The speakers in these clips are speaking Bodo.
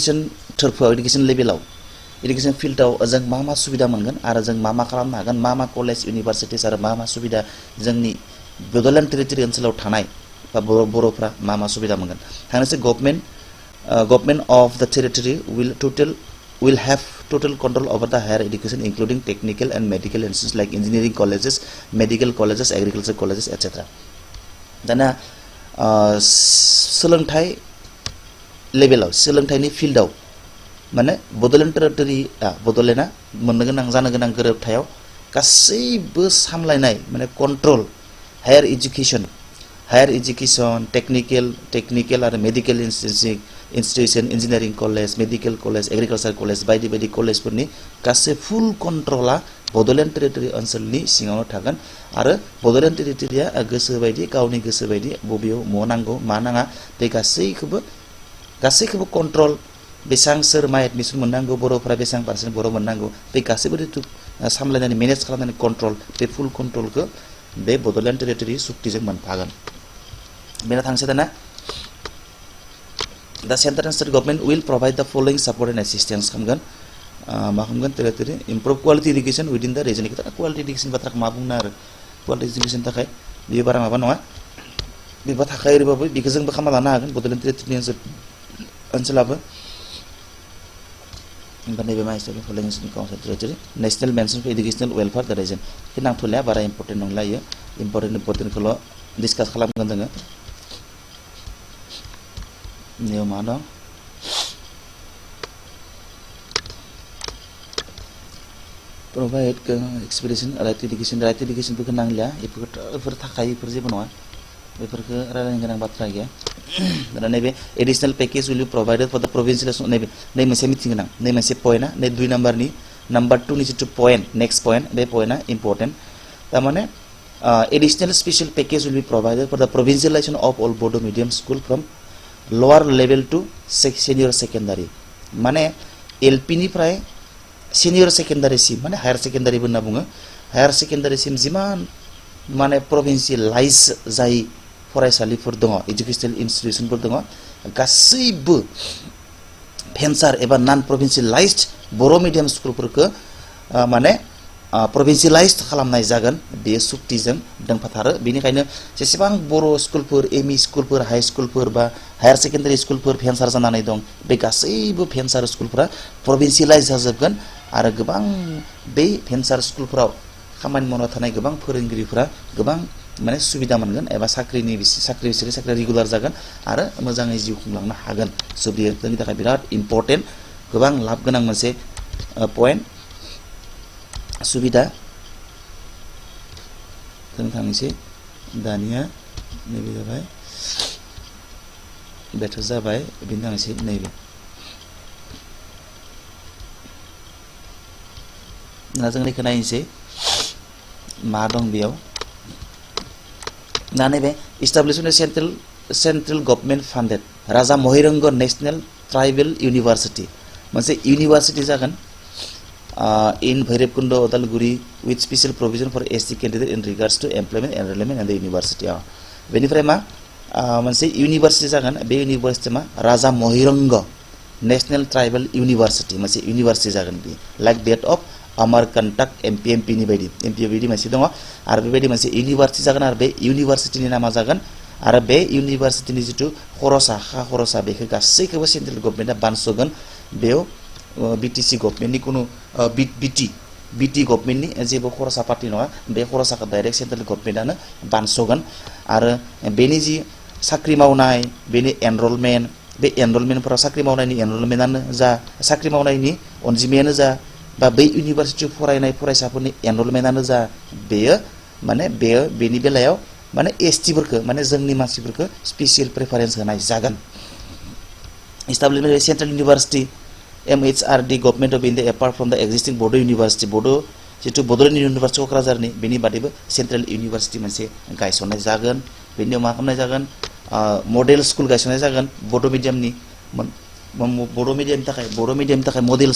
इडुकेशन थोरफोआव इडुकेशन लेभेलाव इडुकेशन फिल्डआव जों मा सुबिदा मोनगोन आरो जों मा खालामनो हागोन मा कलेज इउनिभारसिटिस आरो मा सुबिदा जोंनि बड'लेण्ड टेरिटरि ओनसोलाव थानाय बा बर'फ्रा मा सुबिदा मोनगोन थांनोसै government of the territory will have total control over the higher education including technical and medical institutions like engineering colleges, medical colleges, agriculture colleges, etc. दाना सोलोंथाइ लेभेलाव सोलोंथाइनि फिल्डआव माने बड'लेण्ड टेरिटरिआ बड'लेण्डआ मोननो गोनां जानो गोनां गोरोबथायाव गासैबो सामलायनाय माने कन्ट्रल हायार एजुकेशन टेक्निकेल आरो medical institution engineering college medical college agriculture college बायदि बायदि कलेजफोरनि गासै फुल कन्ट्रला बड'लेण्ड टेरिटरि ओनसोलनि सिङावनो थागोन आरो बड'लेण्ड टेरिटरिया गोसो बायदि गावनि गोसो बायदि बबेयाव मा नांगौ मा नाङा बे गासैखौबो कन्ट्रल बेसां सोर मा एडमिशन मोननांगौ बर'फोरा बेसां पार्सेन्ट बर' मोननांगौ बे गासैबो सामलायनानै मेनेज खालामनानै कन्ट्रल बे फुल कन्ट्रलखौ बे बड'लेण्ड टेरिटरि सुक्तिजों मोनफागोन बेना थांसै दाना The central and state government will provide the following support and assistance खालामगोन मा खालामगोन territory improve quality education within the region quality education बाथ्राखौ मा बुंनो आरो quality education थाखाय बेयो बारा माबा नङा बेबो थाखाय ओरैबाबो बेखौ जोंबो खालामना लानो हागोन बड'लेण्ड टेरिटरि ओनसोलाबो ओमफ्राय नैबे मा हिसाबै following council territory national mention for educational welfare the region बे नांथ'लाया बारा इम्पर्टेन्ट नंला इयो इम्पर्टेन्टखौल' डिसकास खालामगोन जोङो नियम मा दं provide expedition right education फोरखौ नांलिया बेफोर थाखाय बेफोर जेबो नङा बेफोरखौ रायलायनो गोनां बाथ्रा गैया दाना नैबे additional package will be provided for the provincial नैबे नै मोनसे मिथिं गोनां नै मोनसे पइन्टआ नै 2 नाम्बारनि नम्बर 2 नि जिथु पइन्ट नेक्स्ट पइन्ट बे पइन्टआ इम्पर्टेन्ट तारमाने additional special package will be provided for the provincialization of all Bodo medium school from lower level to senior secondary माने LP निफ्राय senior secondary सिम माने हायर सेकेन्डारि होनना बुङो हायर सेकेन्डारि सिम जिमान माने provincialize जाय फरायसालिफोर दङ एजुकेशनल इन्स्टिट्यूशनफोर दङ गासैबो भेन्सार एबा नन provincialized बर' मिडियाम स्कुलफोरखौ माने provincialized खालामनाय जागोन बे सुक्तिजों दंफाथारो बेनिखायनो जेसेबां बर' स्कुलफोर एमइ स्कुलफोर हाई स्कुलफोर बा हायर सेकेन्डारि स्कुलफोर भेन्सार जानानै दं बे गासैबो भेन्सार स्कुलफोरा provincialized जाजोबगोन आरो गोबां बे भेन्सार स्कुलफोराव खामानि मावना थानाय गोबां फोरोंगिरिफोरा गोबां माने सुबिदा मोनगोन एबा साख्रि रेगुलार जागोन आरो मोजाङै जिउ खुंलांनो हागोन सो बेयो जोंनि थाखाय बिराद इम्पर्टेन्ट गोबां लाब गोनां मोनसे पइन्ट सुबिदा जों थांनोसै दानिया नैबे जाबाय बेथ' जाबाय बेनि थांनोसै नैबे दा जों बेखौ नायनोसै मा दं बेयाव दा नैबे इस्टाब्लिशमेन्ट सेन्ट्रेल गभर्नमेन्ट फान्डेड राजा महिरंग नेशनेल ट्राइबेल इउनिभार्सिटि मोनसे इउनिभार्सिटि जागोन in Bhairabkunda, Odalguri with special provision for SC candidate in regards to employment enrollment and the university. बेनिफ्राय मा मोनसे इउनिभार्सिटि जागोन बे इउनिभार्सिटि मा राजा महिरंग नेशनेल ट्राइबेल इउनिभार्सिटि मोनसे इउनिभार्सिटि जागोन बे like date of Amarkantak MP नि बायदि मोनसे दङ आरो बेबायदि मोनसे इउनिभार्सिटि जागोन आरो बे इउनिभार्सिटिनि नामा जागोन आरो बे इउनिभार्सिटिनि जिथु खरसा बेखौ गासैखौबो सेन्ट्रेल गभर्नमेन्टआ बानस'गोन बेयाव बीटीसी गभर्नमेन्टनि कुनु बीटी गभर्नमेन्टनि जेबो खरसा पार्टी नङा बे खरसाखौ डाइरेक्ट सेन्ट्रेल गभर्नमेन्टआनो बानस'गोन आरो बेनि जि साख्रि मावनाय बेनि एनरलमेन्ट बे एनरलमेन्टफोराव साख्रि मावनायनि एनरलमेन्टआनो जा साख्रि मावनायनि अनजिमायानो जा बा बै इउनिभार्सिटियाव फरायनाय फरायसाफोरनि एनरलमेन्टआनो जा बेयो बेनि बेलायाव माने एसटीफोरखौ माने जोंनि मानसिफोरखौ स्पेसियेल प्रेफारेन्स होनाय जागोन establishment central university MHRD Government of India apart from the existing Bodo University जितु बड'लेण्ड इउनिभार्सिटि क'क्राझारनि बेनि बादैबो सेन्ट्रेल इउनिभार्सिटि मोनसे गायसननाय जागोन बेनि उनाव मा खालामनाय जागोन मडेल स्कुल गायसननाय जागोन बर' मिडियामनि बर' मिडियामनि थाखाय मडेल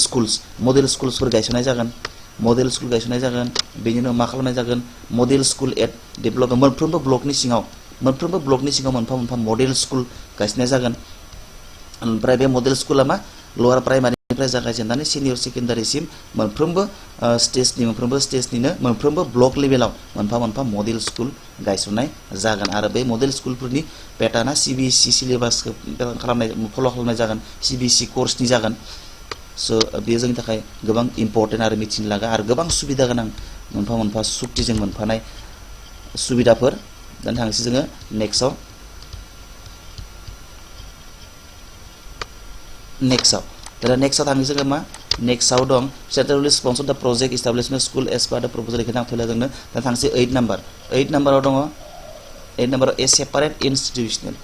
स्कुल्सफोर गायसननाय जागोन बेनि उनाव मा खालामनाय जागोन मडेल स्कुल एट डेभेलपमेन्ट मोनफ्रोमबो ब्लकनि सिङाव मोनफा मोनफा मडेल स्कुल गायसननाय जागोन ओमफ्राय बे मडेल स्कुला मा लवार प्राइमारिनिफ्राय जागायजेननानै सिनियर सेकेन्डारिसिम मोनफ्रोमबो स्टेजनिनो मोनफ्रोमबो ब्लक लेभेलाव मोनफा मोनफा मडेल स्कुल गायसननाय जागोन आरो बे मडेल स्कुलफोरनि पेटार्ना सिबिएसइ सिलेबासखौ फल' खालामनाय जागोन सिबिएसइ कर्सनि जागोन स' बेयो जोंनि थाखाय गोबां इम्पर्टेन्ट आरो मिथिनो लागा आरो गोबां सुबिदा गोनां मोनफा मोनफा सुक्तिजों मोनफानाय सुबिदाफोर दानि थांसै जोङो नेक्स्टआव दा नेक्स्टआव थांसै जोङो मा नेक्स्टआव दं सेन्ट्रेलि स्पन्सर द प्रजेक्ट इस्टाब्लिशमेन्ट स्कुल एस पार द प्रपोजल इखौ नांथ'ला जोंनो दा थांसै 8 नाम्बाराव दङ 8 नाम्बाराव ए separate इन्स्टिटिउसनेल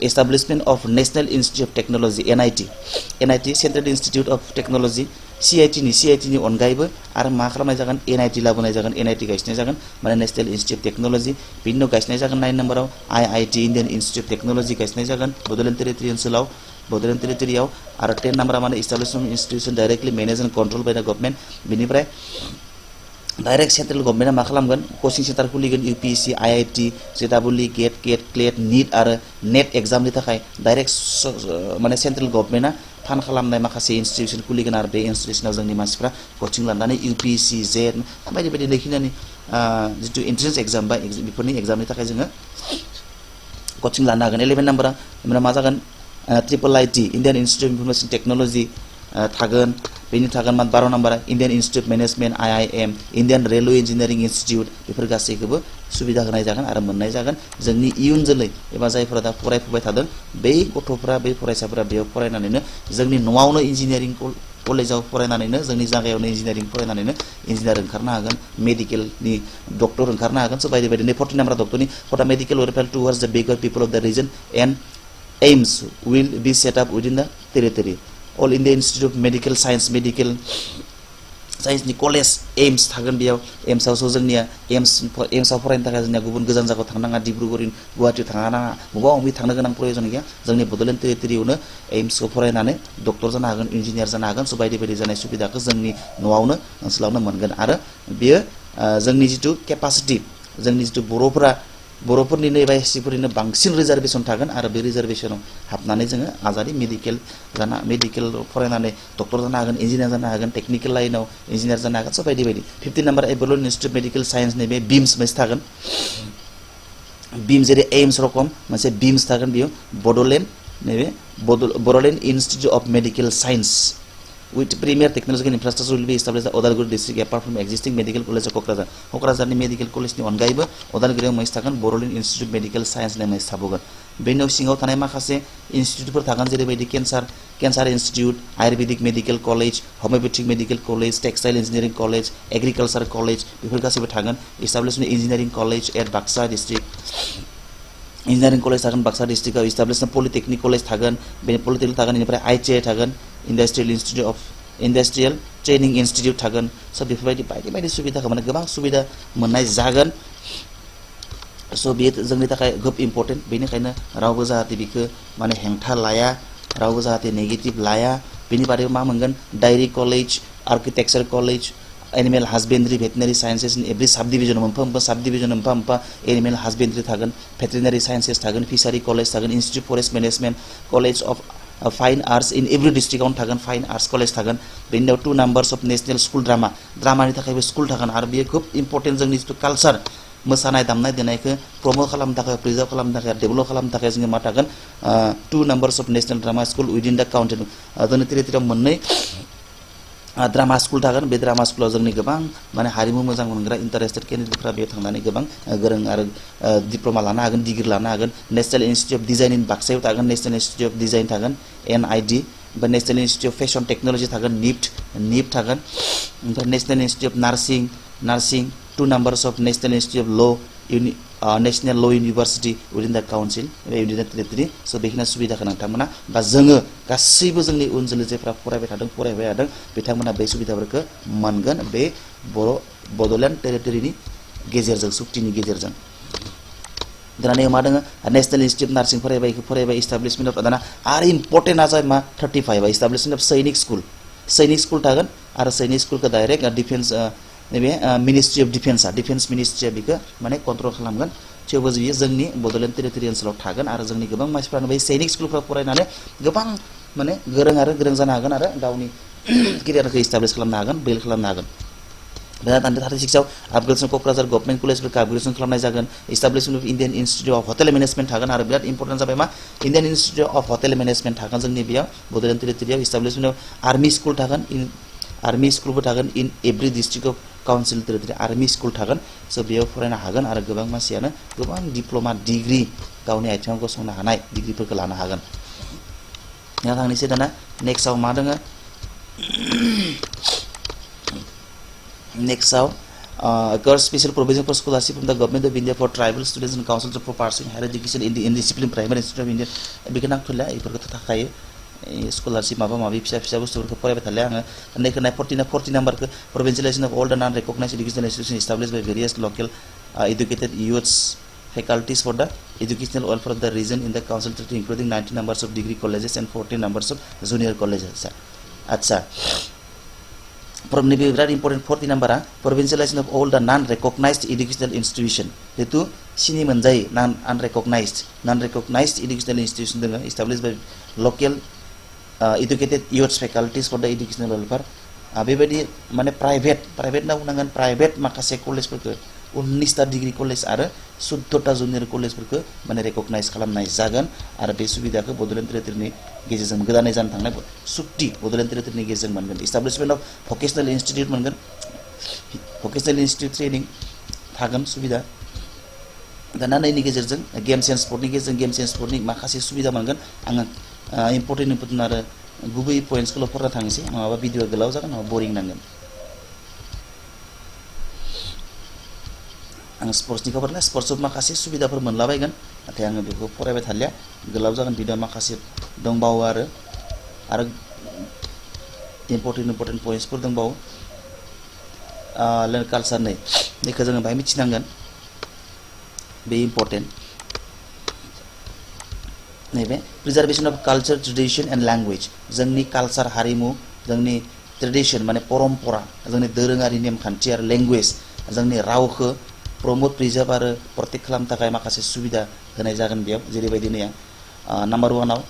establishment of National Institute of Technology NIT Central Institute of Technology CIT नि अनगायैबो आरो मा खालामनाय जागोन NIT लाबोनाय जागोन NIT गायसननाय जागोन माने National Institute of Technology बिनि उनाव गायसननाय जागोन 9 नाम्बाराव IIT Indian Institute of Technology गायसननाय जागोन बड'लेण्ड टेरिटरि ओनसोलाव बड'लेण्ड टेरिटरियाव आरो 10 नाम्बारा माने establishment institution directly managed and controlled by the government बिनिफ्राय डाइरेक्ट सेन्ट्रेल गभर्नमेन्टआ मा खालामगोन कोचिं सेन्टार खुलिगोन UPSC IIT JEE GATE CLAT NEET आरो नेट एग्जामनि थाखाय डाइरेक्ट माने सेन्ट्रेल गभर्नमेन्टआ फान्ड खालामनाय माखासे इनस्टिट्यूशन खुलिगोन आरो बे इनस्टिट्यूशनाव जोंनि मानसिफ्रा कोचिं लानानै UPSC जेट बायदि बायदि लेखिनानै जितु एन्ट्रेन्स एग्जाम बा बेफोरनि एग्जामनि थाखाय जोङो कोचिं लानो हागोन 11 नाम्बारा मा जागोन IIIT Indian institute of information technology थागोन बेनि थागोन 12 नाम्बारा Indian institute management IIM Indian railway engineering institute बेफोर गासैखौबो सुबिदा होनाय जागोन आरो मोननाय जागोन जोंनि इयुन जोलै एबा जायफोरा दा फरायफुबाय थादों बै गथ'फोरा बै फरायसाफोरा बेयाव फरायनानैनो जोंनि न'आवनो इन्जिनियारिं कलेजाव फरायनानैनो जोंनि जायगायावनो इन्जिनियारिं फरायनानैनो इन्जिनियार ओंखारनो हागोन मेडिकेलनि डक्टर ओंखारनो हागोन स' बायदि बायदि 14 नाम्बार डक्टरनि for the medical welfare towards the bigger people of the region and AIIMS will be set up within the territory All India Institute of Medical Science नि कलेज एम्स थागोन बेयाव एम्सआव जोंनिया एम्सआव फरायनो थाखाय जोंनिया गुबुन गोजान जायगायाव थांनाङा डिब्रुगड़ गुवाहाटीयाव थांनाङा बबेबा बबेबा थांनो गोनां प्रयोजन गैया जोंनि बड'लेण्ड टेरिटरियावनो एम्सखौ फरायनानै डक्टर जानो हागोन इन्जिनियार जानो हागोन स' बायदि बायदि जानाय सुबिदाखौ जोंनि न'आवनो ओनसोलावनो मोनगोन आरो बेयो जोंनि जितु केपासिटि जोंनि जितु बर'फोरनिनो एबा एससिफोरनिनो बांसिन रिजार्भेसन थागोन आरो बे रिजार्भेसनाव हाबनानै जोङो आजादि मेडिकेल फरायनानै डक्टर जानो हागोन इन्जिनियार जानो हागोन टेक्निकेल लाइनाव इन्जिनियार जानो हागोन स' बायदि बायदि 15 number Bodoland institute of medical science नैबे बिम्स मोनसे थागोन बिम्स जेरै एम्स रकम मोनसे बिम्स थागोन बेयाव Bodoland institute of medical science with premier technological infrastructure will be established at Odalguri district apart from existing medical college of क'क्राझारनि मेडिकेल कलेजनि अनगायैबो अदालगुरियाव मोनसे थागोन बड'लेण्ड इन्स्टिट्यूट मेडिकेल साइन्स होननाय मोनसे थाबावगोन बेनि सिङाव थानाय माखासे इनस्टिट्यूटफोर थागोन जेरैबायदि cancer institute ayurvedic medical college homeopathic medical college textile engineering college agriculture college बेफोर गासैबो थागोन establishment engineering college at Baksa district engineering college थागोन बाक्सा डिस्ट्रिक्टआव इस्टाब्लिशमेन्ट पलिटेक्निक कलेज थागोन बे पलिटेक्निक थागोन बेनिफ्राय ITI थागोन इन्डास्ट्रियेल ट्रेनिं इन्स्टिट्यूट थागोन स' बेफोरबायदि बायदि बायदि सुबिदाखौ माने गोबां सुबिदा मोननाय जागोन स' बेयो जोंनि थाखाय खोब इम्पर्टेन्ट बेनिखायनो रावबो जाहाथे बेखौ माने हेंथा लाया रावबो जाहाथे नेगेटिभ लाया बेनि बादै मा मोनगोन dairy college architecture college animal husbandry veterinary sciences in every subdivision मोनफा सब डिभिजन मोनफा एनिमेल हासबेन्ड्री थागोन भेटेनारि साइन्सेस थागोन फिसारि कलेज थागोन institute forest management college of fine arts in every डिस्ट्रिक्टआवनो थागोन फाइन आर्ट्स कलेज थागोन बेनि उनाव 2 नाम्बार्स अफ नेशनेल स्कुल ड्रामानि थाखायबो स्कुल थागोन आरो बेयो खोब इम्पर्टेन्ट जोंनि जितु कालचार मोसानाय दामनाय देनायखौ प्रमोट खालामनो थाखाय प्रिजार्भ खालामनो थाखाय डेभेलप खालामनो थाखाय जोङो मा थागोन 2 numbers of national drama school within the county जोंनि टेरिटरियाव मोननै ड्रामा स्कुल थागोन बे ड्रामा स्कुलाव जोंनि गोबां माने हारिमु मोजां मोनग्रा इन्टारेस्टेड केन्डिडेटफोरा बेयाव थांनानै गोबां गोरों आरो डिप्ल'मा लानो हागोन डिग्री लानो हागोन national institute of design in बाक्सायाव थागोन नेशनेल इन्स्टिट्यूट अफ डिजाइन थागोन NID ओमफ्राय national institute of fashion technology थागोन NIFT थागोन ओमफ्राय national institute of nursing 2 numbers of national institute of national law' university within the council एबा उइदिन द टेरिटरि स' बेखिनि सुबिदाखौ नोंथांमोना बा जोङो गासैबो जोंनि उन जोलै जायफ्रा फरायबाय थादों बिथांमोना बे सुबिदाफोरखौ मोनगोन बे बड'लेण्ड टेरिटरिनि गेजेरजों सुक्तिनि गेजेरजों दाना मा दङ नेशनेल इन्स्टिट्यूट नार्सिं फरायबाय इस्टाब्लिशमेन्ट अफ दाना आरो इम्पर्टेन्टआ जाबाय मा 35 इस्टाब्लिशमेन्ट अफ सैनिक स्कुल थागोन आरो सैनिक स्कुलखौ डाइरेक्ट डिफेन्स नैबे मिनिस्ट्रि अफ डिफेन्स मिनिस्ट्रिया बेखौ माने कन्ट्रल खालामगोन थेवबो बियो जोंनि बड'लेण्ड टेरिटरि ओनसोलाव थागोन आरो जोंनि गोबां मानसिफ्रानो बै सैनिक स्कुलफ्राव फरायनानै गोबां माने गोरों आरो गोरों जानो हागोन आरो गावनि केरियारखौ इस्टाब्लिश खालामनो हागोन बिल्ड खालामनो हागोन दा 36 आव आपग्रेडेशन क'क्राझार गभर्नमेन्ट कलेजफोरखौ आपग्रेडेशन खालामनाय जागोन establishment of Indian institute of hotel management थागोन आरो बिराद इम्पर्टेन्ट जाबाय मा Indian institute of hotel management थागोन जोंनि बेयाव बड'लेण्ड टेरिटरियाव इस्टाब्लिशमेन्ट अफ आर्मी स्कुल थागोन आर्मी स्कुलबो थागोन in every district of council territory army school थागोन स' बेयाव फरायनो हागोन आरो गोबां मानसियानो गोबां डिप्ल'मा डिग्री गावनि आथिङाव गसंनो हानाय डिग्रीफोरखौ लानो हागोन दा थांनोसै दाना नेक्स्टआव मा दङ नेक्स्टआव Occurs special provision for scholarship from the government of India for tribal students and councils for pursuing higher education in the indisciplined primary institute of India. बेखौ नांथ'ला बेफोरखौ थाखायो स्कलारशिप माबा माबि फिसा फिसा बुस्थुफोरखौ फरायबाय थाले आङो नेक्स्ट 40 नाम्बारखौ provincialization of all the non-recognized educational institutions established by various local educated youths faculties for the educational welfare of the region in the council territory including 19 numbers of degree colleges and 14 numbers of junior colleges. अच्छा From the very important 40 number, provincialization of all the non-recognized educational institution. Itu sini menjai non-recognized educational institution dengan established by local educated youth faculties for the educational welfare. बेबायदि माने प्राइभेट ना बुंनांगोन प्राइभेट माखासे कलेजफोरखौ 19टा डिग्री कलेज आरो 14टा जुनियर कलेजफोरखौ माने रेकगनाइज खालामनाय जागोन आरो बे सुबिदाखौ बड'लेण्ड टेरिटरिनि गेजेरजों गोदानै जानो थांनाय सुक्ति बड'लेण्ड टेरिटरिनि गेजेरजों मोनगोन इस्टाब्लिशमेन्ट अफ भकेशनेल इन्स्टिट्युट मोनगोन भकेशनेल इन्स्टिट्युट ट्रेनिं थागोन सुबिदा दाना नैनि गेजेरजों गेम्स एन्ड स्पर्टनि गेजेरजों गेम्स एन्ड स्पर्टनि माखासे सुबिदा मोनगोन आङो इम्पर्टेन्ट आरो गुबै पइन्ट्सखौल' फरायना थांनोसै माबा भिडिअ गोलाव जागोन माबा बरिं नांगोन आं स्पर्ट्सनि खबर ना स्पर्ट्सआव माखासे सुबिदाफोर मोनलाबायगोन नाथाय आङो बेखौ फरायबाय थालिया गोलाव जागोन भिडिअ माखासे दंबावो आरो इम्पर्टेन्ट पइन्ट्सफोर दंबावो लेन्ड कालचार नै बेखौ जोङो बाहाय मिथिनांगोन बे इम्पर्टेन्ट नैबे preservation of culture tradition and language जोंनि कालचार हारिमु जोंनि ट्रेडिशन माने परम्परा जोंनि दोरोङारि नेमखान्थि आरो लेंगुवेज जोंनि रावखौ प्रमोट प्रिजार्भ आरो प्रटेक्ट खालामनो थाखाय माखासे सुबिदा होनाय जागोन बेयाव जेरैबायदि नैया नाम्बार 1 आव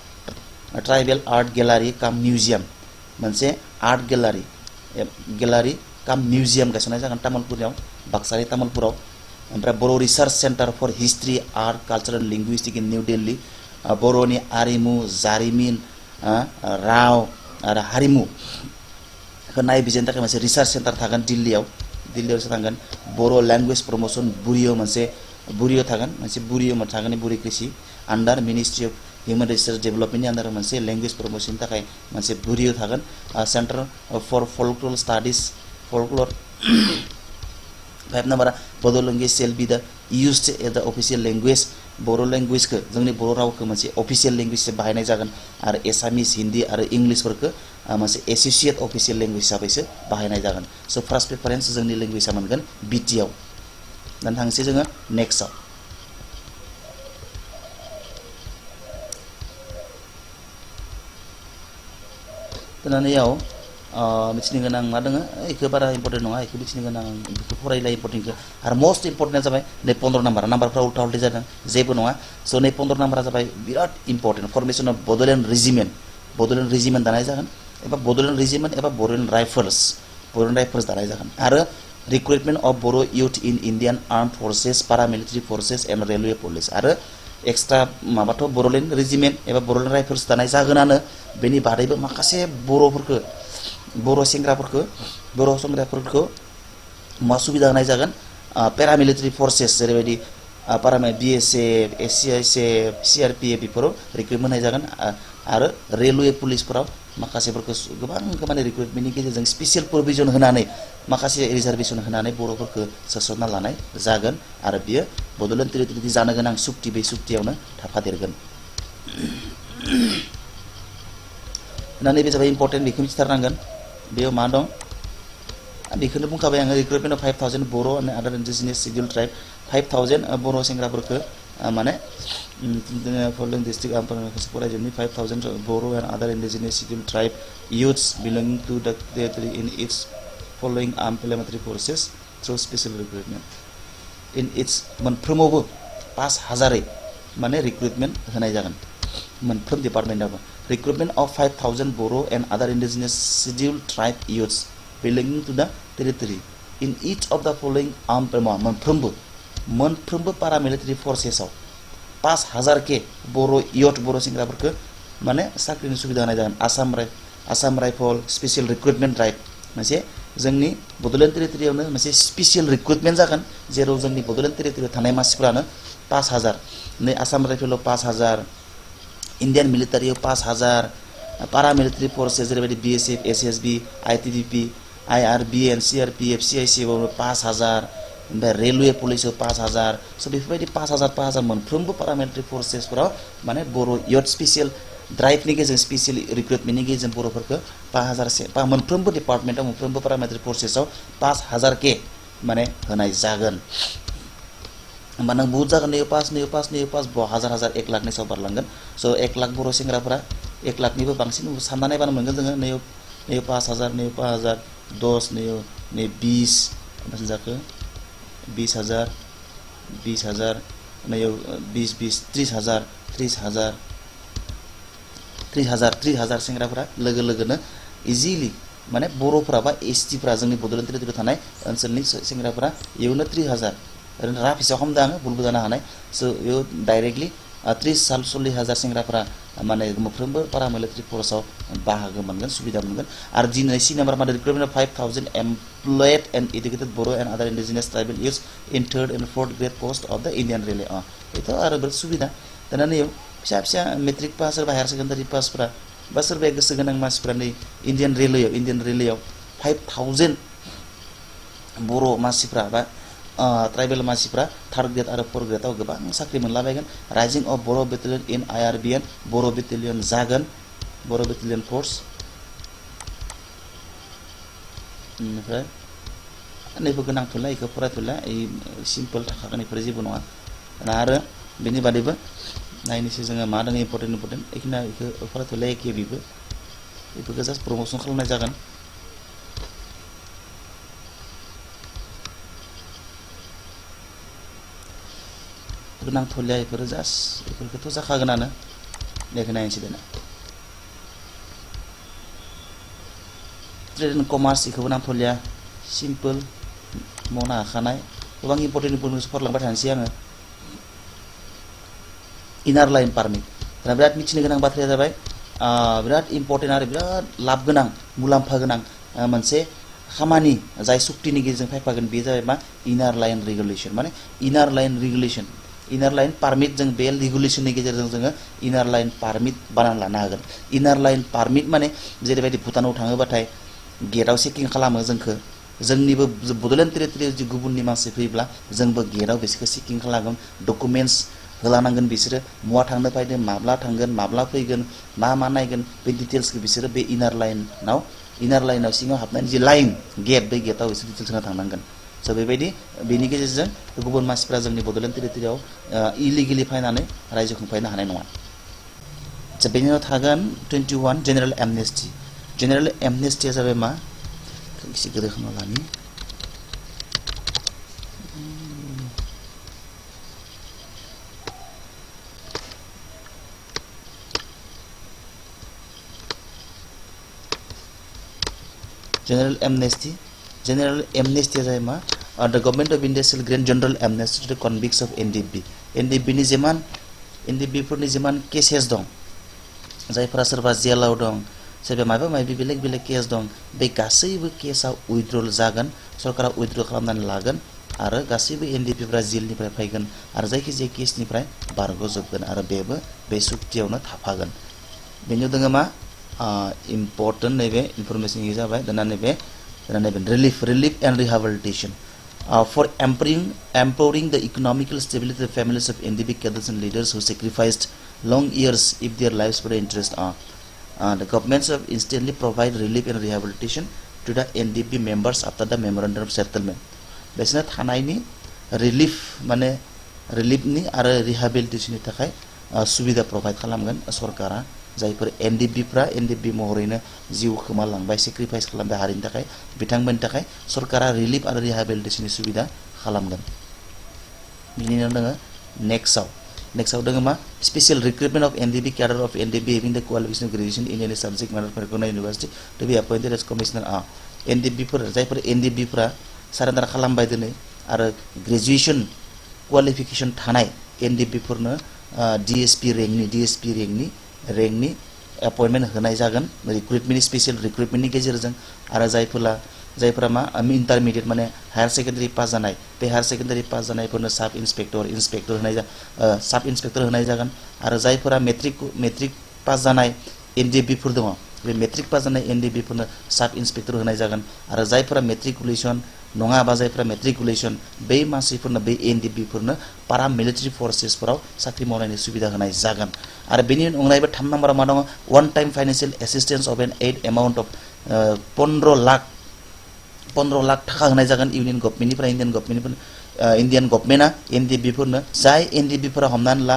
tribal art gallery cum museum मोनसे आर्ट गेलारि काम मिउजियाम गायसननाय जागोन तामुलपुराव बाक्सानि तामुलपुराव ओमफ्राय Bodo' research centre for history art culture and linguistic in New Delhi बर'नि आरिमु जारिमिन राव आरो हारिमुखौ नायबिजिरनो थाखाय मोनसे रिसार्च सेन्टार थागोन दिल्लीयावसो थांगोन बर' लेंगुवेज प्रमोशन बुरियाव मोनसे बुरियाव थागोन मोनसे बुरियाव थागोन बुरि कृषि under ministry of human resource डेभेलपमेन्टनि आन्डार मोनसे लेंगुवेज प्रमोशननि थाखाय मोनसे बुरियाव थागोन centre for folklore studies folklore 5 नाम्बारा Bodo' language cell be the used as the official language Bodo' लेंगुवेजखौ जोंनि बर' रावखौ मोनसे अफिसियेल लेंगुवेज बाहायनाय जागोन आरो एसामिस हिन्दी आरो इंलिशफोरखौ मोनसे एसोसिएट अफिसियेल लेंगुवेज हिसाबैसो बाहायनाय जागोन स' फार्स्ट प्रेफारेन्स जोंनि लेंगुवेजआ मोनगोन बिटिआव दान थांसै जोङो नेक्स्टआव दानियाव मिथिनो गोनां मा दङ बेखौ बारा इम्पर्टेन्ट नङा बेखौ मिथिनो गोनां बेखौ फरायला इम्पर्टेन्टखौ आरो मस्ट इम्पर्टेन्टआ जाबाय नै 15 नाम्बारफ्रा उल्टा उल्टि जादों जेबो नङा स' नै 15 नाम्बारा जाबाय बिराद important formation of Bodoland regiment दानाय जागोन एबा बड'लेण्ड रेजिमेन्ट एबा बड'लेण्ड राइफल्स दानाय जागोन आरो recruitment of Bodo' youth in Indian arm forces paramilitary forces and railway police आरो एक्सट्रा माबाथ' बड'लेण्ड रेजिमेन्ट एबा बड'लेण्ड राइफल्स दानाय जागोनानो बेनि बादैबो माखासे बर' सेंग्राफोरखौ मा सुबिदा होनाय जागोन पेरामिलिटारि फर्सेस जेरैबायदि BSF SCISF CRPF बेफोराव रिक्रुटमेन्ट होनाय जागोन आरो रेलवे पुलिसफोराव माखासेफोरखौ गोबां माने रिक्रुटमेन्टनि गेजेरजों स्पेसियेल प्रभिजन होनानै माखासे रिजार्भेसन होनानै बर'फोरखौ सोसनना लानाय जागोन आरो बियो बड'लेण्ड टेरिटरि जानो गोनां सुक्ति बे सुक्तियावनो थाफादेरगोन नैबे जाबाय इम्पर्टेन्ट बेखौ मिथिथारनांगोन बेयाव मा दं बेखौनो बुंखाबाय आङो recruitment of 5000 Bodo' and other indigenous schedule tribe 5000 Bodo' सेंग्राफोरखौ माने फलोइं डिस्ट्रिक्ट फरायजोबनि 5000 Bodo' and other indigenous schedule tribe youths belonging to the territory in its following armed paramilitary forces through special recruitment in its मोनफ्रोमावबो 5000 माने रिक्रुटमेन्ट होनाय जागोन मोनफ्रोम डिपार्टमेन्टआबो recruitment of 5,000 Boro and other indigenous scheduled tribe youths belonging to the territory in each of the following armed मोनफ्रोमबो paramilitary forces आव 5,000 के बर' youth बर' सेंग्राफोरखौ माने साख्रिनि सुबिदा होनाय जागोन Assam rifle special recruitment drive मोनसे जोंनि बड'लेण्ड टेरिटरियावनो मोनसे स्पेशल रिक्रुटमेन्ट जागोन जेराव जोंनि बड'लेण्ड टेरिटरियाव थानाय मानसिफोरानो 5,000 नै आसाम राइफलाव 5,000 इंडियन मिलिटारियाव 5,000 paramilitary forces जेरैबायदि BSF SSB ITBP IRB and CRPF CIC आव 5,000 ओमफ्राय रेलवे पुलिसाव 5,000 स' बेफोरबायदि 5,000 मोनफ्रोमबो paramilitary forcesफोराव माने बर' youth स्पेशल ड्राइभनि गेजेरजों स्पेशल रिक्रुटमेन्टनि गेजेरजों बर'फोरखौ 5,000 मोनफ्रोमबो डिपार्टमेन्टआव मोनफ्रोमबो paramilitary forcesआव 5,000 के माने होनाय जागोन होमबा नों बहुत जागोन नैयाव 5 हाजार 1 लाखनि सायाव बारलांगोन स' 1 लाख बर' सेंग्राफोरा 1 लाखनिबो बांसिन सानना नायबानो मोनगोन जोङो नैयाव 5,000 10 नै 20 बेसेबां जाखो 20,000 नैयाव 20 30,000 सेंग्राफोरा लोगोनो इजिलि माने बर'फोरा बा एसटिफोरा जोंनि बड'लेण्ड टेरिटरियाव थानाय ओनसोलनि सेंग्राफोरा इयावनो 3,000 ओरैनो राफ हिसाब खालामदों आङो भुलबो जानो हानाय स' इयाव डाइरेक्टलि 30,000-40,000 सेंग्राफोरा माने मोनफ्रोमबो paramilitary forceआव बाहागो मोनगोन सुबिदा मोनगोन आरो दिनै C नाम्बार माने recruitment of 5,000 employed and educated Boro and other indigenous tribal youths in 3rd and 4th grade post of the Indian Railway बेथ' आरो बिराद सुबिदा दाना नैयाव फिसा मेट्रिक पास सोरबा हायार सेकेन्डारि पासफोरा बा सोरबाया गोसो गोनां मानसिफोरा नै इन्डियान रेलवेयाव 5,000 बर' मानसिफ्रा बा ट्राइबेल मानसिफ्रा 3rd ग्रेड आरो 4th ग्रेडआव गोबां साख्रि मोनलाबायगोन raising of Bodo' battalion in IRBN Bodo' battalion जागोन बर' बेटेलियन फर्स ओमफ्राय नैबो गोनांथ'ला इखौ फरायथ'ला सिम्पोल थाखागोन इफोर जेबो नङा आरो बेनि बादैबो नायनोसै जोङो मा दङ इम्पर्टेन्ट इखिना इखौ फरायथ'ला एखे बेफोरखौ जास्ट प्रमोसन खालामनाय जागोन गोनांथ'लिया इफोरो जास्ट इफोरखौथ' जाखागोनानो लेखा नायनोसै दाना ट्रेड एन्ड कमार्स इखौबो नांथ'लिया सिम्पोल मावनो हाखानाय गोबां इम्पर्टेन्ट फरायलांबाय थानोसै आङो इनार लाइन पारमिट दा बिराद मिथिनो गोनां बाथ्राया जाबाय बिराद इम्पर्टेन्ट आरो बिराद लाब गोनां मुलाम्फा गोनां मोनसे खामानि जाय सुक्तिनि गेजेरजों फैफागोन बे जाबाय मा इनार लाइन रेगुलेसन माने इनार लाइन पारमिट जों बे रेगुलेसननि गेजेरजों जोङो इनार लाइन पारमिट बानायना लानो हागोन इनार लाइन पारमिट माने जेरैबायदि भुटानाव थाङोबाथाय गेटआव चेकिं खालामो जोंनिबो बड'लेण्ड टेरिटरियाव जि गुबुननि मानसि फैब्ला जोंबो गेटआव बिसोरखौ चेकिं खालामगोन डकुमेन्टस होलानांगोन बिसोरो महा थांनो फैदों माब्ला थांगोन माब्ला फैगोन मा नायगोन बे डिटेल्सखौ बिसोरो बे इनार लाइनाव सिङाव हाबनानै जि लाइन गेट बे गेटआव बिसोर डिटेल्स होना थांनांगोन स' बेबायदि बेनि गेजेरजों गुबुन मानसिफ्रा जोंनि बड'लेण्ड टेरिटरियाव इलिगेलि फैनानै रायजो खुंफैनो हानाय नङा बेनि उनाव थागोन 21 जेनेरेल एमनेस्टिया जाबाय मा एसे गोदो खालामना लानि General amnesty जाय मा the government of India shall grant general amnesty to the convicts of NDB नि NDB फोरनि जिमान केसेस दं जायफोरा सोरबा जेलाव दं सोरबा माबा बेलेग केस दं बे गासैबो केसआव उइथड्रल जागोन सरकारा उइथड्र खालामनानै लागोन आरो गासैबो एनडिपिफोरा जेलनिफ्राय फैगोन आरो जायखिजाया केसनिफ्राय बारग'जोबगोन आरो बेबो बे सुक्तियावनो थाफागोन बेनि दङ मा इम्पर्टेन्ट नैबे इनफरमेशन जाबाय दाना नैबे relief and rehabilitation for empowering the economical stability of the families of NDP cadres and leaders who sacrificed long years if their lives were interest the governments have instantly provide relief and rehabilitation to the NDP members after the memorandum of settlement बेसना थानायनि रिलिफ माने रिलिफनि आरो रिहेबिलिटेशननि थाखाय सुबिदा प्रोवाइड खालामगोन सरकारा जायफोर एनडिपि महरैनो जिउ खोमालांबाय सेक्रिफाइस खालामबाय हारिनि थाखाय बिथांमोननि थाखाय सरकारा रिलिफ आरो रिहेबिलिटेशननि सुबिदा खालामगोन बिनि उनाव दङ नेक्स्टआव Next out ma special recruitment of NDB cadre of NDB having the qualification of graduation in any subject matter from recognized university to be appointed as commissioner NDB फोर जायफोर NDB फोरा सारेन्डार खालामबाय दिनै आरो ग्रेजुएशन क्वालिफिकेशन थानाय NDB फोरनो DSP रेंकनि अपॉइंटमेंट होनाय जागोन रिक्रुटमेन्ट स्पेशल रिक्रुटमेन्टनि गेजेरजों आरो जायफोरा मा इन्टारमिडिएट माने हायर सेकेन्डारि पास जानाय बे हायर सेकेन्डारि पास जानायफोरनो सब इन्सपेक्टर होनाय जागोन आरो जायफोरा मेट्रिक पास जानाय NDB फोर दङ बे मेट्रिक पास जानाय NDB फोरनो सब इन्सपेक्टर होनाय जागोन आरो जायफोरा मेट्रिकुलेशन नङाबा जायफोरा मेट्रिकुलेशन बै मानसिफोरनो बै NDB फोरनो पारा मिलिटारि फोर्सेसफोराव साख्रि मावनायनि सुबिदा होनाय जागोन आरो बेनि अनगायैबो 3 नम्बराव मा दङ one time financial assistance of an aid amount of 15 lakh थाखा होनाय जागोन इउनियन गभर्नमेन्टनिफ्राय इन्डियान गभर्नमेन्टआ NDB फोरनो जाय NDB फोरा हमनानै ला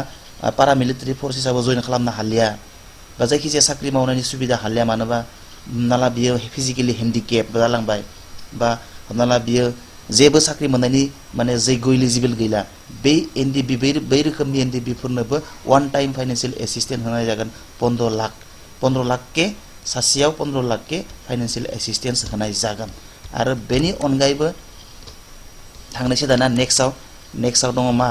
पारा मिलिटारि फोर्सेसआव जइन खालामनो हालिया बा जायखिजाया साख्रि मावनायनि सुबिदा हालिया मानोबा हमना ला बियो फिजिकेलि हेन्डिकेप जालांबाय बा हमना ला बियो जेबो साख्रि मोननायनि माने जैग' एलिजिबल गैला बे NDB बै रोखोमनि NDB फोरनोबो वन टाइम फाइनेंशियल एसिस्टेंस होनाय जागोन 15 लाख के सासेयाव 15 लाख के फाइनेंशियल एसिस्टेंस होनाय जागोन आरो बेनि अनगायैबो थांनोसै दाना नेक्स्टआव दङ मा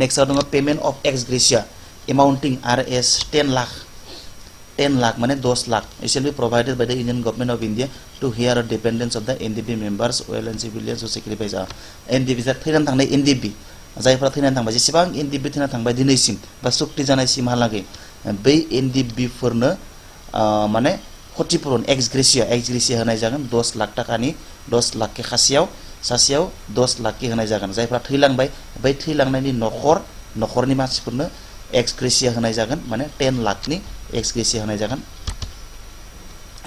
नेक्स्टआव दङ payment of ex gratia amounting RS 10 lakh माने 10 lakh it shall be provided by the Indian government of India to hear the dependents of the NDB members well and civilians who sacrifice NDB जा थैनानै थांनाय NDB जायफोरा थैनानै थांबाय जेसेबां NDB थैनानै थांबाय दिनैसिम बा सुक्ति जानायसिमहालागै बै NDB फोरनो माने क्षतिपूरण एक्स ग्रेशिया होनाय जागोन 10 लाख टाकानि 10 लाख के सासेयाव 10 लाख के होनाय जागोन जायफोरा थैलांबाय बै थैलांनायनि नखरनि मानसिफोरनो एक्स ग्रेशिया होनाय जागोन माने 10 लाखनि एक्स ग्रेशिया होनाय जागोन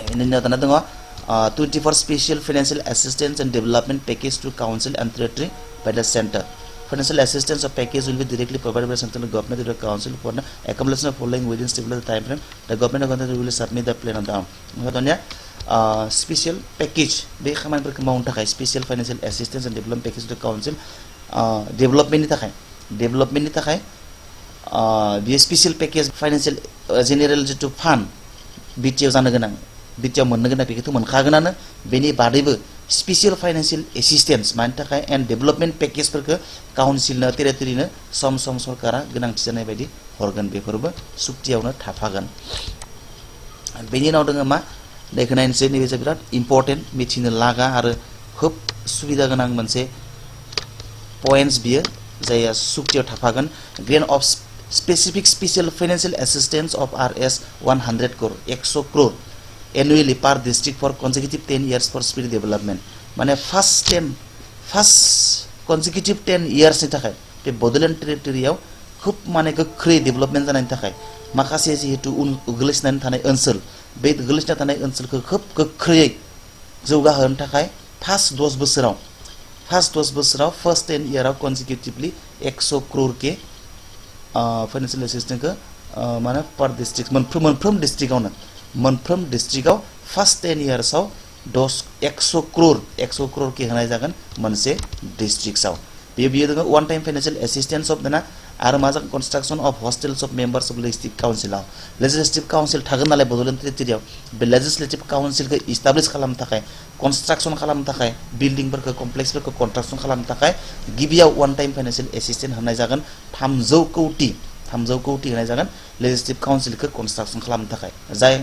बेनि उनाव दङ 24 special financial assistance and development package to council and territory by the centre Financial assistance or package will be directly provided by central government to the council for the accumulation of following within stipulated time frame. The government of country will submit the plan on down. Makanya special package be khaman per amount takai special financial assistance and development package to the council development ni takai be special package financial general to fund BTO jana ganang BTO मोननो गोनां बेखौथ' मोनखागोनानो बेनि बादैबो स्पेशल फाइनेंशियल एसिस्टेंस मानि थाखाय एंड डेवलपमेंट पैकेजफोरखौ काउन्सिलनो टेरिटरिनो सम सरकारा गोनांथि जानाय बायदि हरगोन बेफोरबो सुक्तियावनो थाफागोन बेनि उनाव दङ मा देखो नायनोसै नैबे बिराद इम्पोर्टेन्ट मिथिनो लागा आरो खोब सुबिदा गोनां मोनसे पॉइंट्स बियो जाय सुक्तियाव थाफागोन grain of specific special financial assistance of RS 100 crore 100 crore annually per district for consecutive 10 years for speed development माने first consecutive 10 years नि थाखाय बे बडोलेण्ड टेरिटरियाव खूब माने गोख्रै डेभलपमेन्ट जानायनि थाखाय माखासे जेहेतु गोग्लैसोनानै थानाय ओनसोल बे गोग्लैसोनानै थानाय ओनसोलखौ खोब गोख्रैयै जौगाहोनो थाखाय फार्स्ट 10 बोसोराव फर्स्ट 10 इयराव consecutively 100 crore के फाइनेंशियल एसिस्टेंस को माने पर डिस्ट्रिक्ट मोनफ्रोम डिस्ट्रिक्टआव फर्स्ट 10 इयर्सआव 100 crore के होनाय जागोन मोनसे डिस्ट्रिक्टआव बियो दङ one time financial assistance of देना आरो मा जागोन construction of hostels of members of legislative council थागोन नालाय बडोलेण्ड टेरिटरियाव बे लेजिस्लेटिव काउंसिलखौ इस्टाब्लिश खालामनो थाखाय कंस्ट्रक्शन खालामनो थाखाय बिल्डिंफोरखौ कमप्लेक्सफोरखौ कंस्ट्रक्शन खालामनो थाखाय गिबियाव वन टाइम फाइनेंशियल एसिस्टेंस होनाय जागोन 300 कोटी होनाय जागोन लेजिस्लेटिव काउंसिलखौ कंस्ट्रक्शन खालामनो थाखाय जाय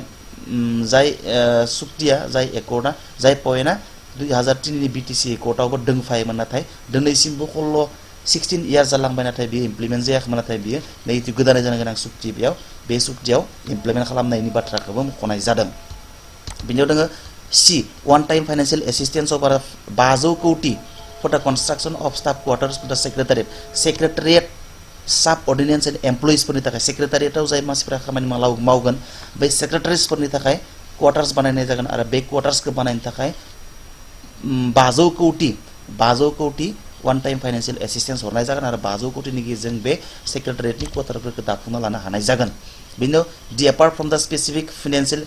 सुक्तिया जाय एकर्डा जाय पॉइन्टआ 2003 नि BTC एकर्डआवबो दंफायोमोन नाथाय दिनैसिमबो 16 इयार जालांबाय नाथाय बे इमप्लिमेन्ट जायाखैमोन नाथाय बियो नै गोदानै जानो गोनां सुक्ति बे सुक्तियाव इमप्लिमेन्ट खालामनायनि बाथ्राखौबो मख'नाय जादों बिनियाव दङ C one time financial assistance of 500 कोटी for the construction of staff quarters to the secretariat sub ordinance and employees फोरनि थाखाय सेक्रेटारिएटआव जाय मानसिफोरा खामानि मावगोन बै सेक्रेटारिस फोरनि थाखाय क्वार्टार्स बानायनाय जागोन आरो बे क्वार्टार्सखौ बानायनो थाखाय 500 कोटी वन टाइम फाइनेंशियल एसिस्टेंस हरनाय जागोन आरो 500 कोटीनि गेजेरजों बे सेक्रेटारिएटनि क्वार्टारफोरखौ दाफुंना लानो हानाय जागोन बिनो दि अपार्ट फ्रम द specific financial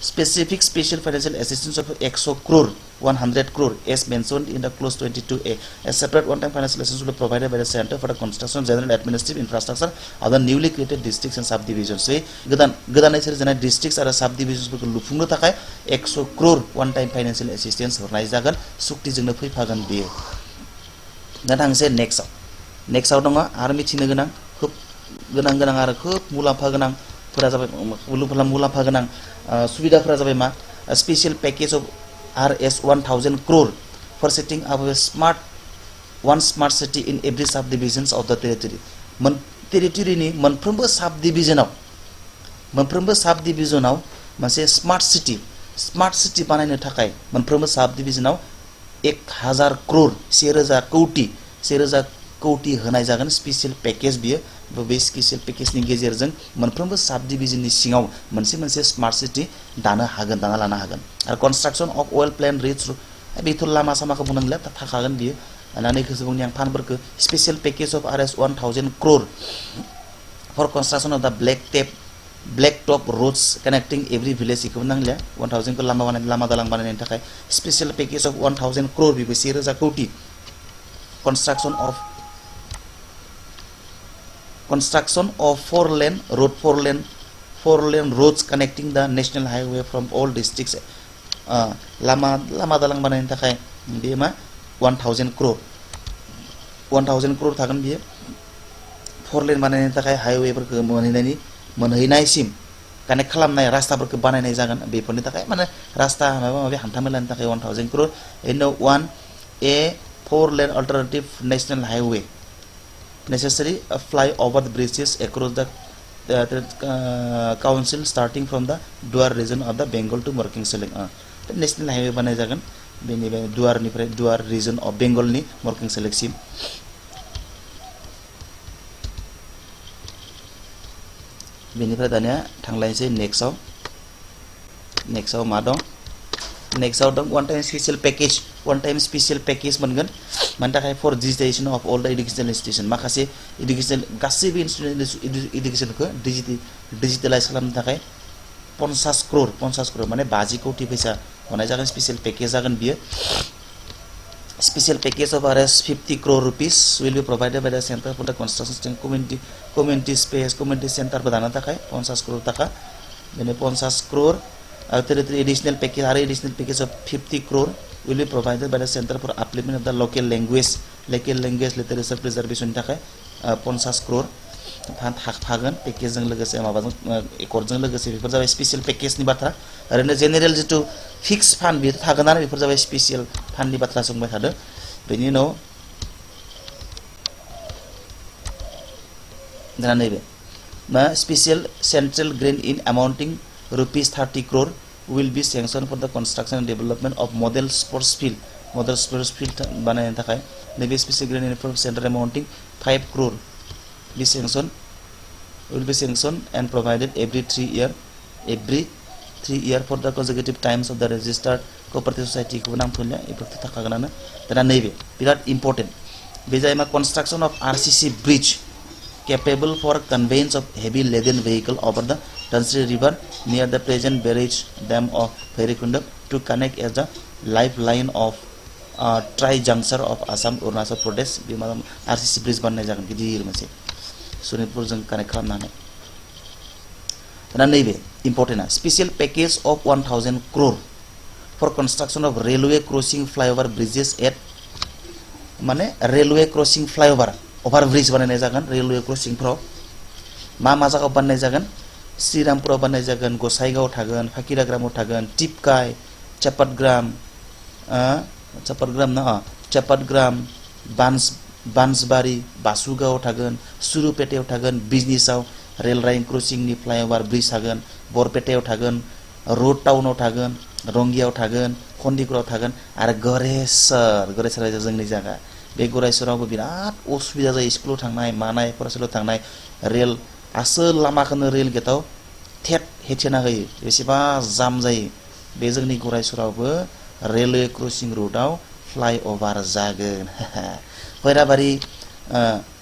special financial assistance of 100 crore 100 crore as mentioned in the clause 22A. A separate one-time financial assistance will be provided by the center for the construction of general administrative infrastructure of the newly created districts and subdivisions. So godan जानाय districts आरो subdivisions फोरखौ लुफुंनो थाखाय 100 crore one-time financial assistance हरनाय जागोन सुक्तिजोंनो फैफागोन बेयो। दा थांसै नेक्स्टआव दङ आरो मिथिनो गोनां खोब गोनां आरो खोब मुलाम्फा गोनांफोरा जाबाय मुलाम्फा गोनां सुबिदाफोरा जाबाय मा special package of RS 1000 crore for setting up a smart city in every subdivisions of the territory. टेरिटरिनि मोनफ्रोमबो साबडिभिजनाव मोनसे स्मार्ट सिटी बानायनो थाखाय मोनफ्रोमबो साबडिभिजनाव 1000 crore 1000 कोटी होनाय जागोन स्पेशल पैकेज बियो बे स्पेशल पैकेजनि गेजेरजों मोनफ्रोमबो साबडिभिजननि सिङाव मोनसे स्मार्ट सिटी दाना लानो हागोन आरो कन्स्ट्रक्शन अफ वेल प्लान रिच बेथ' लामा सामाखौ बुंनांला थाखागोन बियो होननानै गोसोबुंनि आं फानफोरखौ special package of RS 1000 crore for construction of the black top roads connecting every village इखौ नांलिया 1000 को लामा दालां बानायनायनि थाखाय स्पेशल पैकेज अफ 1000 crore बेबो 1000 कोटी construction of four lane roads connecting the national highway from all districts lama dalang banayni थाखाय बे मा 1000 crore थागोन बियो four lane बानायनि थाखाय हाईवे फोरखौ मोनहैनायसिम कानेक्ट खालामनाय रास्ताफोरखौ बानायनाय जागोन बेफोरनि थाखाय माने रास्ता माबा हान्थामेलानि थाखाय 1000 crore in one a four lane alternative national highway necessary fly over the bridges across the council starting from the Duar region of the Bengal to Working Select national highway बनाय जागोन बेनिफ्राय दुआर region of Bengal नि Working Select सिम बेनिफ्राय दानिया थांलायनोसै नेक्स्टआव मा दं नेक्स्टआव दं one time special package मोनगोन मानि थाखाय फर डिजिटाइजेशन अफ ऑल द एजुकेशनल इंस्टीट्यूशन माखासे एजुकेशन गासैबो एजुकेशनखौ डिजिटलाइज खालामनो थाखाय 50 crore माने 50 कोटी फैसा होनाय जागोन स्पेशल पैकेज जागोन बियो special package of RS 50 crore rupees will be provided by the center for the construction community space community center बनानो थाखाय 50 crore थाखा बेनि 50 crore additional package of 50 crore will be provided by the center for upliftment of the local language literature preservation थाखाय 50 crore फागोन पैकेजजों लोगोसे माबाजों एकर्डजों लोगोसे बेफोर जाबाय स्पेशल पैकेजनि बाथ्रा ओरैनो जेनेरेल जितु फिक्स फान्ड बे थागोनानो बेफोर जाबाय स्पेशल फान्डनि बाथ्रा सोंबाय थादो बेनि उनाव दा नैबे मा special central grain in amounting rupees 30 crore will be sanctioned for the construction and development of model sports field बनायनो थाखाय नैबे special grain in centre amounting 5 crore will be sanctioned and provided every 3 year for the consecutive times of the registered cooperative society को नाम थुनलिया इफोरथ थाखागोनानो दा नैबे बिराद इम्पोर्टेन्ट बे जायमा construction of RCC bridge capable for conveyance of heavy laden vehicle over the Dhansri river near the present barrage dam of Bhairikunda to connect as the lifeline of tri-juncture of Assam Arunachal Pradesh बे RCC bridge बानायनाय जागोन गिदिर मोनसे सनितपुर जों कानेक्ट खालामनानै दा नैबे important special package of 1000 crore for construction of railway crossing flyover bridges at माने railway crossing flyover over bridge बानायनाय जागोन रेलवे क्रसिं फ्राव मा जायगायाव बानायनाय जागोन श्रीरामपुराव बानायनाय जागोन गसाइगाव थागोन फाकिराग्रामाव थागोन टिपकाय चपाटग्राम बान्सबारी बासुगाव थागोन सुरुपेटायाव थागोन बिजनेसाव रेल लाइन क्रसिंनि फ्लाइओभार ब्रिज थागोन बरपेटायाव थागोन रोड टाउनाव थागोन रंगियाव थागोन खन्दिगुराव थागोन आरो गरेसर जोंनि जायगा बे गरायसरावबो बिराद असुबिदा जायो स्कुलाव थांनाय मानाय फरायसालियाव थांनाय रेल आसोल लामाखौनो रेल गेटआव थेट हेथेना होयो बेसेबा जाम जायो बे जोंनि गरायसरावबो रेलवे क्रसिं रोडआव फ्लाइओभार जागोन खैराबारि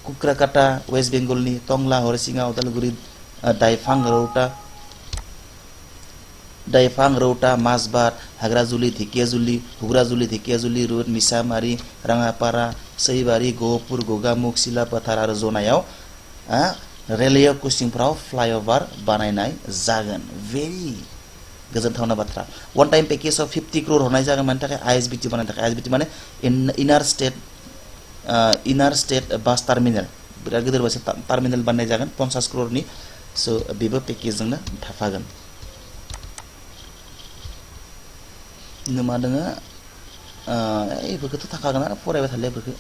कुक्राकाटा वेस्ट बेंगलनि टंला हरिसिङा उदालगुरि दाइफां रौता दाइफां रौता माजबाद हाग्राजुलि ढेकियाजुलि हुग्राजुलि ढेकियाजुलि रुट मिसामारि राङापारा सैबारि गहपुर गगामुख सिलापथार आरो जनायाव रेलवे क्रसिंफोराव फ्लाइओभार बानायनाय जागोन भेरि गोजोनथावना बाथ्रा वन टाइम पेकेज अफ 50 crore हरनाय जागोन मानि थाखाय आईएसबीटी बानायनो थाखाय आईएसबीटी माने इनार स्टेट बास टार्मिनेल बिराद गिदिर बास टार्मिनेल बानायनाय जागोन 50 crore नि सो बेबो पेकेजजोंनो थाफागोन मा दोङो बेफोरखौथ' थाखागोन आरो फरायबाय थानायफोरखौ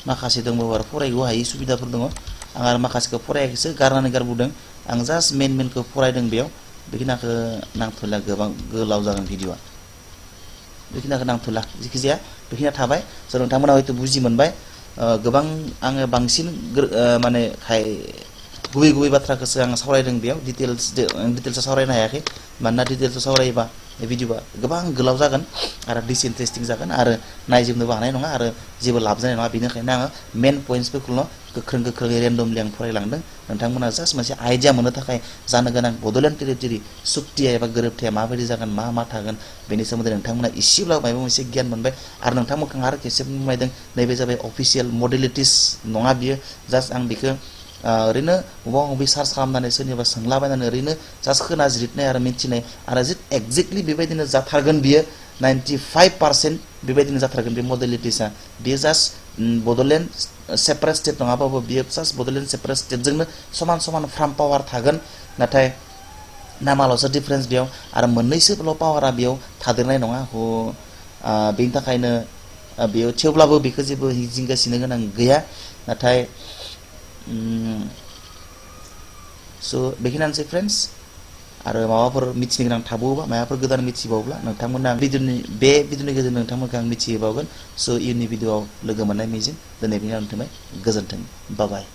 माखासे दंबावो आरो फरायगौ हायै सुबिदाफोर दङ आं आरो माखासेखौ फरायाखैसो गारनानै गारबोदों आं जास्ट मेनखौ फरायदों बेयाव बेखिनिखौ नांथ'ला गोबां गोलाव जागोन भिडिअआ बेखिनिखौ नांथ'ला जेखि जाया बेखिनिया थाबाय स' नोंथांमोना हयथ' बुजि मोनबाय गोबां आङो बांसिन माने गुबै बाथ्राखौसो आं सावरायदों बेयाव डिटेल्सआव सावरायनो हायाखै मानोना डिटेल्सआव सावरायोबा भिडिअआ गोबां गोलाव जागोन आरो डिसइन्टारेस्टिं जागोन आरो नायजोबनोबो हानाय नङा आरो जेबो लाब जानाय नङा बेनिखायनो आङो मेन पइन्ट्सफोरखौल' गोख्रोङै रेन्डमलि आं फरायलांदों नोंथांमोना जास्ट मोनसे आइडिया मोननो थाखाय जानो गोनां बड'लेण्ड टेरिटरि सुक्तिया एबा गोरोबथाया माबायदि जागोन मा थागोन बेनि सोमोन्दै नोंथांमोना एसेब्लाबो माबा मोनसे गियान मोनबाय आरो नोंथांमोनखौ आरो खेबसे बुंबायदों नैबे जाबाय अफिसियेल मडेलिटिस नङा बियो जास्ट आं बेखौ ओरैनो बबेबा सार्च खालामनानै सोरनिबा सोंलाबायनानै ओरैनो जास्ट खोनाजिरनाय आरो मिथिनाय आरो एक्जेक्टलि बेबायदिनो जाथारगोन बियो 95% बेबायदिनो जाथारगोन बे मडेलिटिसआ बियो जास्ट बड'लेण्ड सेपारेट स्टेट नङाबाबो बियो जास्ट बड'लेण्ड सेपारेट स्टेटजोंनो समान फ्राम पावार थागोन नाथाय नामाल'सो डिफारेन्स बेयाव आरो मोननैसोल' पावारा बेयाव थादेरनाय नङा बेनि थाखायनो बेयाव थेवब्लाबो बेखौ जेबो जिंगासिनो गोनां गैया नाथाय स' बेखिनियानोसै फ्रेन्ड्स आरो माबाफोर मिथिनो गोनां थाबावोबा माबाफोर गोदान मिथिबावोब्ला नोंथांमोना बे भिडिअनि गेजेरजों नोंथांमोनखौ आं मिथिहोबावगोन स' इयुननि भिडिअआव लोगो मोननाय मिजिं दिनै बेनि आं दोनथ'बाय गोजोन्थों बाय